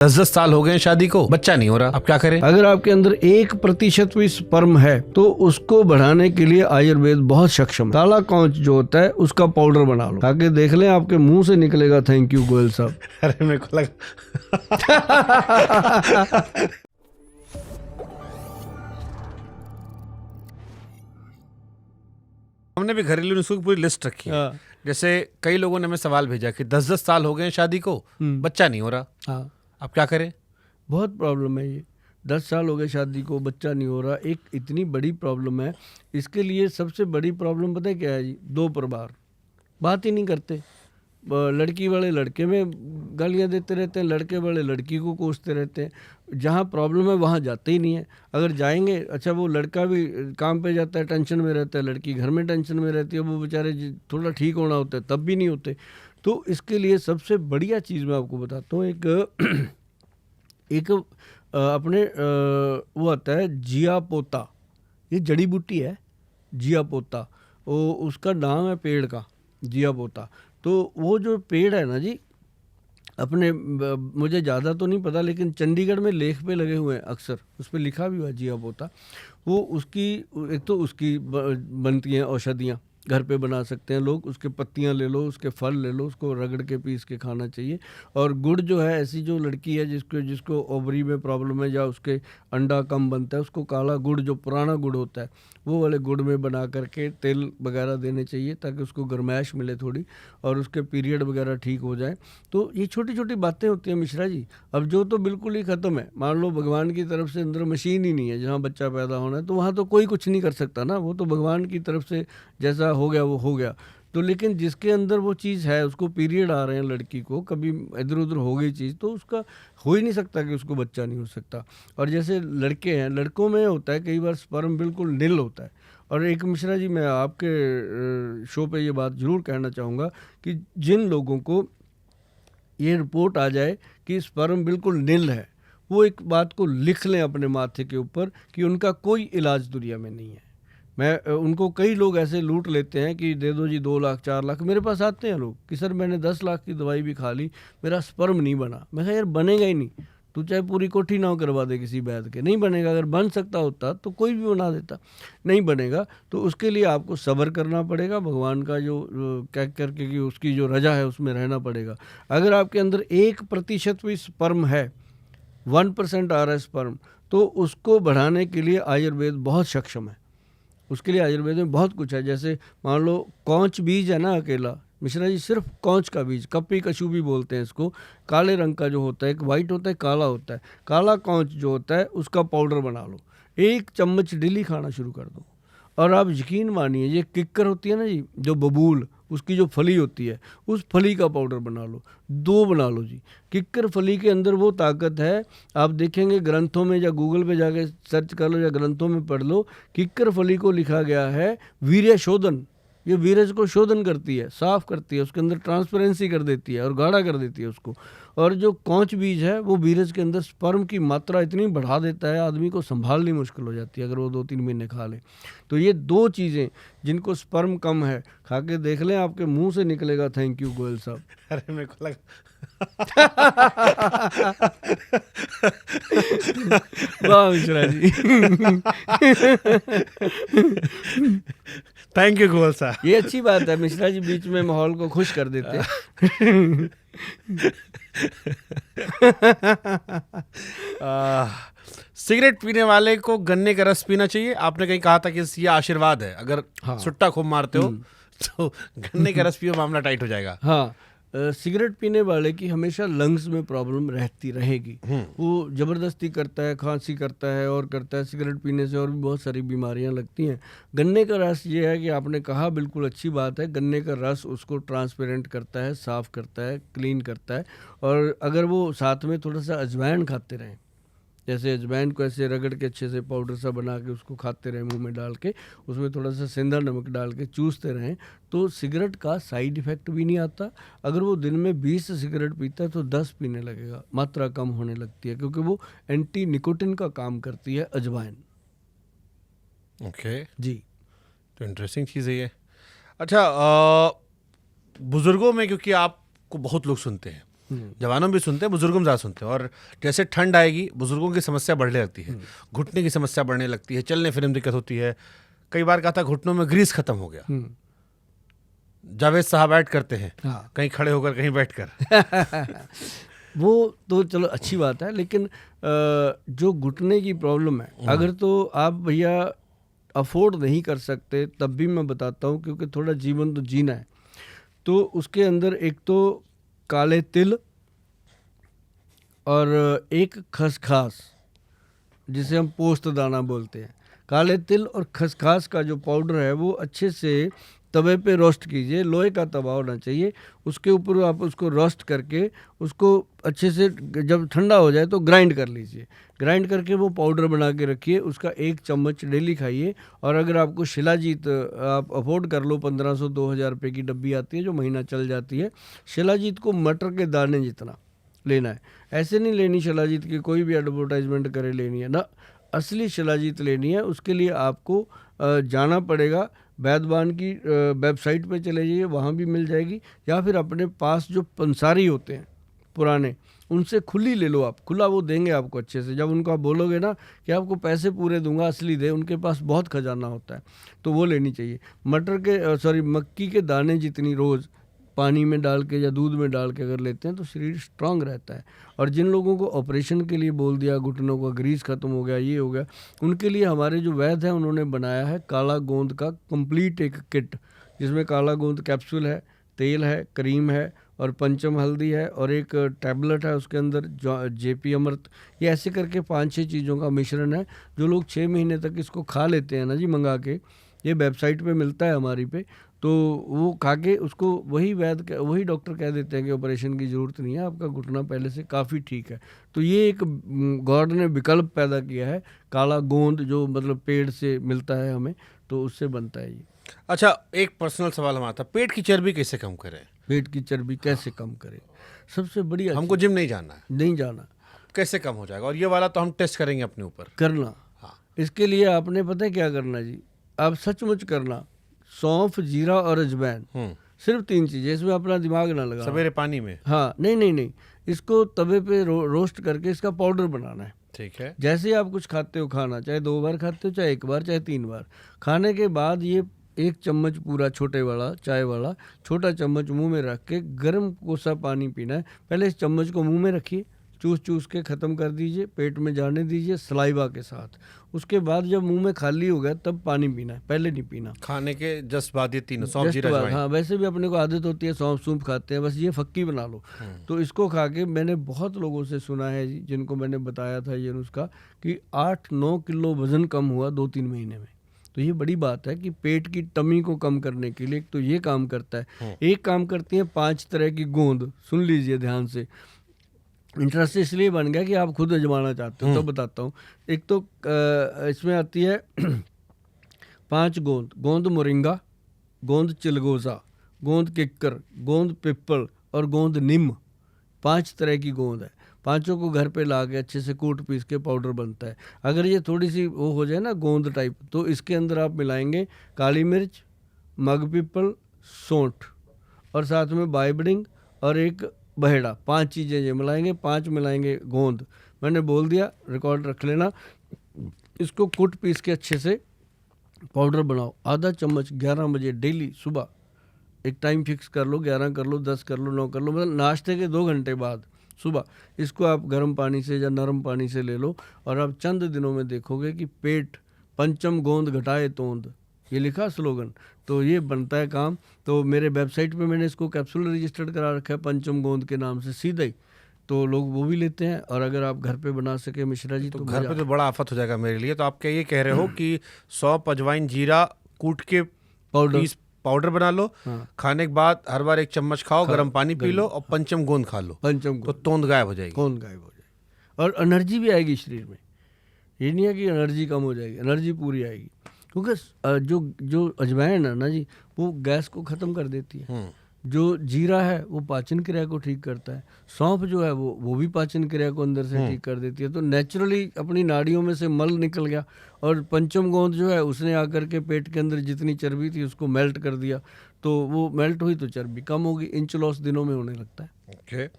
10-10 साल हो गए हैं शादी को, बच्चा नहीं हो रहा, अब क्या करें? अगर आपके अंदर 1% भी स्पर्म है तो उसको बढ़ाने के लिए आयुर्वेद बहुत सक्षम है। काला कौच जो होता है उसका पाउडर बना लो, ताकि देख लें आपके मुंह से निकलेगा थैंक यू गोयल साहब। अरे मेरे को लगा हमने भी घरेलू नुस्खों की पूरी लिस्ट रखी है। जैसे कई लोगों ने हमें सवाल भेजा कि 10-10 साल हो गए हैं शादी को, बच्चा नहीं हो रहा, हाँ, अब क्या करें? बहुत प्रॉब्लम है ये। 10 साल हो गए शादी को, बच्चा नहीं हो रहा, एक इतनी बड़ी प्रॉब्लम है। इसके लिए सबसे बड़ी प्रॉब्लम पता है क्या है जी? 2 परिवार बात ही नहीं करते। लड़की वाले लड़के में गालियाँ देते रहते हैं, लड़के वाले लड़की को कोसते रहते हैं। जहाँ प्रॉब्लम है वहाँ जाते ही नहीं है। अगर जाएंगे, अच्छा वो लड़का भी काम पे जाता है, टेंशन में रहता है, लड़की घर में टेंशन में रहती है, वो बेचारे थोड़ा ठीक होना होता है तब भी नहीं होते। तो इसके लिए सबसे बढ़िया चीज़ मैं आपको बताता हूँ। एक अपने वो आता है जिया पोता, ये जड़ी बूटी है जिया पोता, वो उसका नाम है पेड़ का जिया पोता। तो वो जो पेड़ है ना जी, अपने मुझे ज़्यादा तो नहीं पता, लेकिन चंडीगढ़ में लेख पे लगे हुए हैं अक्सर, उस पर लिखा भी हुआ है जिया पोता। वो उसकी एक तो उसकी बनती हैं औषधियाँ, घर पे बना सकते हैं लोग। उसके पत्तियां ले लो, उसके फल ले लो, उसको रगड़ के पीस के खाना चाहिए। और गुड़ जो है, ऐसी जो लड़की है जिसको ओवरी में प्रॉब्लम है या उसके अंडा कम बनता है, उसको काला गुड़ जो पुराना गुड़ होता है वो वाले गुड़ में बना करके तेल वगैरह देने चाहिए, ताकि उसको गर्माइश मिले थोड़ी और उसके पीरियड वगैरह ठीक हो जाए। तो ये छोटी छोटी बातें होती हैं मिश्रा जी। अब जो तो बिल्कुल ही ख़त्म है, मान लो भगवान की तरफ से अंदर मशीन ही नहीं है जहाँ बच्चा पैदा होना है, तो वहाँ तो कोई कुछ नहीं कर सकता ना, वो तो भगवान की तरफ से जैसा हो गया वो हो गया। तो लेकिन जिसके अंदर वो चीज़ है, उसको पीरियड आ रहे हैं, लड़की को कभी इधर उधर हो गई चीज़, तो उसका हो ही नहीं सकता कि उसको बच्चा नहीं हो सकता। और जैसे लड़के हैं, लड़कों में होता है कई बार स्पर्म बिल्कुल निल होता है। और एक मिश्रा जी, मैं आपके शो पे ये बात ज़रूर कहना चाहूँगा कि जिन लोगों को ये रिपोर्ट आ जाए कि स्पर्म बिल्कुल निल है, वो एक बात को लिख लें अपने माथे के ऊपर कि उनका कोई इलाज दुनिया में नहीं है। मैं उनको, कई लोग ऐसे लूट लेते हैं कि दे दो जी 2 लाख 4 लाख। मेरे पास आते हैं लोग कि सर मैंने 10 लाख की दवाई भी खा ली, मेरा स्पर्म नहीं बना। मैं कहा यार बनेगा ही नहीं, तू चाहे पूरी कोठी ना करवा दे किसी वैद्य के, नहीं बनेगा। अगर बन सकता होता तो कोई भी बना देता, नहीं बनेगा। तो उसके लिए आपको सब्र करना पड़ेगा, भगवान का जो कह करके कि उसकी जो रजा है उसमें रहना पड़ेगा। अगर आपके अंदर 1% भी स्पर्म है, 1% आ रहा है स्पर्म, तो उसको बढ़ाने के लिए आयुर्वेद बहुत सक्षम है। उसके लिए आयुर्वेद में बहुत कुछ है। जैसे मान लो कौच बीज है ना, अकेला मिश्रा जी, सिर्फ कौच का बीज, कपी कशु भी बोलते हैं इसको, काले रंग का जो होता है, एक वाइट होता है, काला होता है। काला कौच जो होता है उसका पाउडर बना लो, 1 चम्मच डेली खाना शुरू कर दो। और आप यकीन मानिए, ये किक्कर होती है ना जी, जो बबूल, उसकी जो फली होती है, उस फली का पाउडर बना लो, 2 बना लो जी। किक्कर फली के अंदर वो ताकत है, आप देखेंगे ग्रंथों में, या गूगल पे जाके सर्च कर लो या ग्रंथों में पढ़ लो, किक्कर फली को लिखा गया है वीर्य शोधन। ये वीर्य को शोधन करती है, साफ करती है, उसके अंदर ट्रांसपेरेंसी कर देती है और गाढ़ा कर देती है उसको। और जो कौच बीज है वो वीर्य के अंदर स्पर्म की मात्रा इतनी बढ़ा देता है, आदमी को संभालनी मुश्किल हो जाती है अगर वो 2-3 महीने खा ले। तो ये 2 चीज़ें, जिनको स्पर्म कम है, खा के देख लें, आपके मुंह से निकलेगा थैंक यू गोयल साहब। अरे मेरे को लगा वाह मिश्रा जी। थैंक यू गोयल साहब। ये अच्छी बात है मिश्रा जी, बीच में माहौल को खुश कर देते हैं। सिगरेट पीने वाले को गन्ने का रस पीना चाहिए। आपने कहीं कहा था कि ये आशीर्वाद है, अगर हाँ। सुट्टा खूब मारते हो तो गन्ने का रस पियो, मामला टाइट हो जाएगा। हाँ, सिगरेट पीने वाले की हमेशा लंग्स में प्रॉब्लम रहती रहेगी। वो ज़बरदस्ती करता है, खांसी करता है और करता है, सिगरेट पीने से और भी बहुत सारी बीमारियां लगती हैं। गन्ने का रस, ये है कि आपने कहा बिल्कुल अच्छी बात है, गन्ने का रस उसको ट्रांसपेरेंट करता है, साफ़ करता है, क्लीन करता है। और अगर वो साथ में थोड़ा सा अजवाइन खाते रहें, जैसे अजवाइन को ऐसे रगड़ के अच्छे से पाउडर सा बना के उसको खाते रहें, मुंह में डाल के, उसमें थोड़ा सा सेंधा नमक डाल के चूसते रहें, तो सिगरेट का साइड इफ़ेक्ट भी नहीं आता। अगर वो दिन में 20 सिगरेट पीता है तो 10 पीने लगेगा, मात्रा कम होने लगती है, क्योंकि वो एंटी निकोटिन का काम करती है अजवाइन। ओके जी, तो इंटरेस्टिंग चीज़ है ये। अच्छा, बुजुर्गों में, क्योंकि आपको बहुत लोग सुनते हैं, जवानों भी सुनते हैं, बुजुर्गों में ज़्यादा सुनते हैं। और जैसे ठंड आएगी बुजुर्गों की समस्या बढ़ने लगती है, घुटने की समस्या बढ़ने लगती है, चलने फिरने में दिक्कत होती है। कई बार कहा था घुटनों में ग्रीस खत्म हो गया। जावेद साहब ऐड करते हैं, हाँ। कहीं खड़े होकर कहीं बैठकर। वो तो चलो अच्छी बात है, लेकिन जो घुटने की प्रॉब्लम है, अगर तो आप भैया अफोर्ड नहीं कर सकते, तब भी मैं बताता हूँ, क्योंकि थोड़ा जीवन तो जीना है, तो उसके अंदर एक तो काले तिल और एक खसखस, जिसे हम पोस्त दाना बोलते हैं। काले तिल और खसखस का जो पाउडर है वो अच्छे से तवे पे रोस्ट कीजिए, लोहे का तवा होना चाहिए, उसके ऊपर आप उसको रोस्ट करके उसको अच्छे से जब ठंडा हो जाए तो ग्राइंड कर लीजिए। ग्राइंड करके वो पाउडर बना के रखिए, उसका 1 चम्मच डेली खाइए। और अगर आपको शिलाजीत आप अफोर्ड कर लो, 1500-2000 रुपये की डब्बी आती है जो महीना चल जाती है। शिलाजीत को मटर के दाने जितना लेना है, ऐसे नहीं लेनी शिलाजीत की कोई भी एडवर्टाइजमेंट करे लेनी है ना, असली शिलाजीत लेनी है। उसके लिए आपको जाना पड़ेगा, वैद्यवान की वेबसाइट पे चले जाइए, वहाँ भी मिल जाएगी, या फिर अपने पास जो पंसारी होते हैं पुराने, उनसे खुली ले लो आप, खुला वो देंगे आपको अच्छे से। जब उनको आप बोलोगे ना कि आपको पैसे पूरे दूंगा असली दे, उनके पास बहुत खजाना होता है, तो वो लेनी चाहिए। मक्की के दाने जितनी रोज़ पानी में डाल के या दूध में डाल के अगर लेते हैं तो शरीर स्ट्रांग रहता है। और जिन लोगों को ऑपरेशन के लिए बोल दिया, घुटनों का ग्रीस खत्म हो गया, ये हो गया, उनके लिए हमारे जो वैद्य हैं उन्होंने बनाया है काला गोंद का कंप्लीट एक किट, जिसमें काला गोंद कैप्सूल है, तेल है, क्रीम है और पंचम हल्दी है और एक टैबलेट है उसके अंदर जेपी अमृत। ये ऐसे करके 5-6 चीज़ों का मिश्रण है। जो लोग 6 महीने तक इसको खा लेते हैं ना जी, मंगा के, ये वेबसाइट पे मिलता है हमारी पे, तो वो खा के उसको वही डॉक्टर कह देते हैं कि ऑपरेशन की ज़रूरत नहीं है, आपका घुटना पहले से काफ़ी ठीक है। तो ये एक गॉड ने विकल्प पैदा किया है, काला गोंद, जो मतलब पेड़ से मिलता है हमें, तो उससे बनता है ये। अच्छा, एक पर्सनल सवाल हमारा था, पेट की चर्बी कैसे कम करें? पेट की चर्बी कैसे कम करें? सबसे बढ़िया, हमको जिम नहीं जाना है, नहीं जाना, कैसे कम हो जाएगा? और ये वाला तो हम टेस्ट करेंगे अपने ऊपर करना। हाँ। इसके लिए आपने पता है क्या करना जी, आप सचमुच करना, सौंफ, जीरा और अजवाइन, सिर्फ 3 चीज़ें, इसमें अपना दिमाग ना लगा, सवेरे पानी में। हाँ, नहीं, इसको तवे पे रोस्ट करके इसका पाउडर बनाना है। ठीक है। जैसे ही आप कुछ खाते हो, खाना चाहे 2 बार खाते हो, चाहे 1 बार, चाहे 3 बार, खाने के बाद ये 1 चम्मच पूरा, छोटे वाला चाय वाला छोटा चम्मच मुंह में रख के गर्म कोसा पानी पीना है। पहले इस चम्मच को मुंह में रखिए, चूस के ख़त्म कर दीजिए, पेट में जाने दीजिए सलाइवा के साथ। उसके बाद जब मुंह में खाली हो गया तब पानी पीना है, पहले नहीं पीना। खाने के जस्ट बाद ये तीनों, सौंफ, जीरा, अजवाइन। हाँ, वैसे भी अपने को आदत होती है सौंफ सूंफ खाते हैं, बस ये फक्की बना लो। तो इसको खा के मैंने बहुत लोगों से सुना है जी, जिनको मैंने बताया था ये नुस्खा, कि 8-9 किलो वज़न कम हुआ 2-3 महीने में। तो ये बड़ी बात है कि पेट की टमी को कम करने के लिए तो ये काम करता है। एक काम करती है 5 तरह की गोंद, सुन लीजिए ध्यान से। इंटरेस्ट इसलिए बन गया कि आप खुद आजमाना चाहते हो, तो बताता हूँ। एक तो इसमें आती है 5 गोंद मोरिंगा, गोंद चिलगोजा, गोंद किक्कर, गोंद पिप्पल और गोंद नीम। 5 तरह की गोंद है। पांचों को घर पे ला के अच्छे से कूट पीस के पाउडर बनता है। अगर ये थोड़ी सी वो हो जाए ना गोंद टाइप, तो इसके अंदर आप मिलाएंगे काली मिर्च, मग पिप्पल, सौंठ और साथ में बाइबडिंग और एक बहेड़ा। 5 चीज़ें ये मिलाएंगे, 5 मिलाएंगे गोंद। मैंने बोल दिया, रिकॉर्ड रख लेना। इसको कूट पीस के अच्छे से पाउडर बनाओ। आधा चम्मच 11 बजे डेली सुबह, एक टाइम फिक्स कर लो, 11 कर लो, 10 कर लो, 9 कर लो, मतलब नाश्ते के 2 घंटे बाद सुबह इसको आप गर्म पानी से या नरम पानी से ले लो। और आप चंद दिनों में देखोगे कि पेट पंचम गोंद घटाए तोंद, ये लिखा स्लोगन, तो ये बनता है काम। तो मेरे वेबसाइट पे मैंने इसको कैप्सूल रजिस्टर्ड करा रखा है पंचम गोंद के नाम से सीधा ही, तो लोग वो भी लेते हैं। और अगर आप घर पे बना सके मिश्रा जी, तो घर पे तो बड़ा आफत हो जाएगा मेरे लिए। तो आप क्या ये कह रहे हो कि सौंफ, अजवाइन, जीरा कूट के पाउडर बना लो, खाने के बाद हर बार 1 चम्मच खाओ, गर्म पानी पी लो और पंचम गोंद खा लो, तो तोंद गायब हो जाएगी। गोंद गायब हो जाएगी और एनर्जी भी आएगी शरीर में। ये नहीं है कि एनर्जी कम हो जाएगी, एनर्जी पूरी आएगी। क्योंकि जो अजवाइन है ना जी, वो गैस को ख़त्म कर देती है। जो जीरा है वो पाचन क्रिया को ठीक करता है। सौंफ जो है वो भी पाचन क्रिया को अंदर से ठीक कर देती है। तो नेचुरली अपनी नाड़ियों में से मल निकल गया। और पंचम गोंद जो है उसने आकर के पेट के अंदर जितनी चर्बी थी उसको मेल्ट कर दिया, तो वो मेल्ट हुई तो चर्बी कम होगी। इंच लॉस दिनों में होने लगता है।